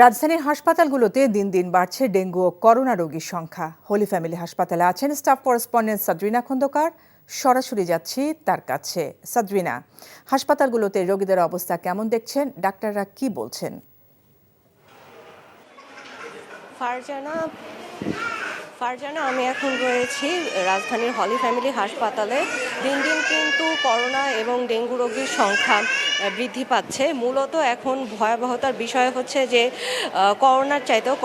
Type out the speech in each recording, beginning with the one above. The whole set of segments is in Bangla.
রাজধানীর হাসপাতালগুলোতে দিন দিন বাড়ছে ডেঙ্গু ও করোনা রোগীর সংখ্যা। হোলি ফ্যামিলি হাসপাতালে আছেন স্টাফ করেসপন্ডেন্ট সাদরিনা খন্দকার। সরাসরি যাচ্ছি তার কাছে। সাদরিনা, হাসপাতালগুলোতে রোগীদের অবস্থা কেমন দেখছেন? ডাক্তাররা কি বলছেন? ফারজানা, আমি এখন রয়েছি রাজধানীর হলি ফ্যামিলি হাসপাতালে। দিন দিন কিন্তু করোনা এবং ডেঙ্গু রোগীর সংখ্যা বৃদ্ধি পাচ্ছে। মূলত এখন ভয়াবহতার বিষয় হচ্ছে যে করোনার চাইতেও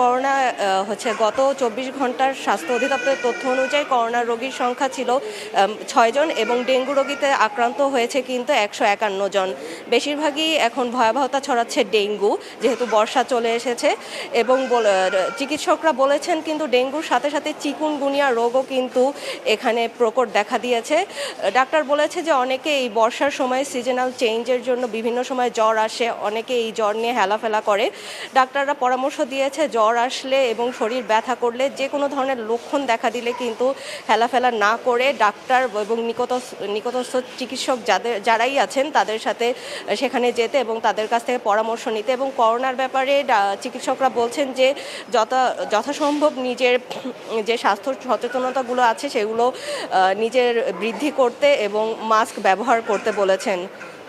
গত 24 ঘন্টার স্বাস্থ্য অধিদপ্তরের তথ্য অনুযায়ী করোনা রোগীর সংখ্যা ছিল 6 জন এবং ডেঙ্গু রোগীতে আক্রান্ত হয়েছে কিন্তু 151 জন। বেশিরভাগই এখন ভয়াবহতা ছড়াচ্ছে ডেঙ্গু, যেহেতু বর্ষা চলে এসেছে। এবং চিকিৎসকরা বলেছেন কিন্তু ডেঙ্গুর সাথে সাথে চিকুনগুনিয়া রোগও কিন্তু এখানে প্রকট দেখা দিয়েছে। ডাক্তার বলেছে যে অনেকে এই বর্ষার সময় সিজনাল চেঞ্জের জন্য বিভিন্ন সময় জ্বর আসে, অনেকে এই জ্বর নিয়ে হেলাফেলা করে। ডাক্তাররা পরামর্শ দিয়েছে জ্বর আসলে এবং শরীর ব্যথা করলে যে কোনো ধরনের লক্ষণ দেখা দিলে কিন্তু হেলাফেলা না করে ডাক্তার এবং নিকটস্থ চিকিৎসক যারাই আছেন তাদের সাথে সেখানে যেতে এবং তাদের কাছ থেকে পরামর্শ নিতে। এবং করোনার ব্যাপারে চিকিৎসকরা বলছেন যে যথাসম্ভব নিজের যে স্বাস্থ্য সচেতনতাগুলো আছে সেগুলো নিজের বৃদ্ধি করতে এবং মাস্ক ব্যবহার করতে বলেছেন।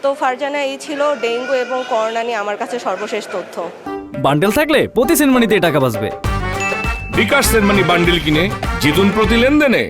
তো ফারজানা, এই ছিল ডেঙ্গু এবং করোনা নিয়ে আমার কাছে সর্বশেষ তথ্য। বান্ডেল থাকলে প্রতি সেনমানিতে টাকা বাঁচবে। বিকাশ সেনমানি বান্ডেল কিনে জিতুন প্রতি লেনদেনে।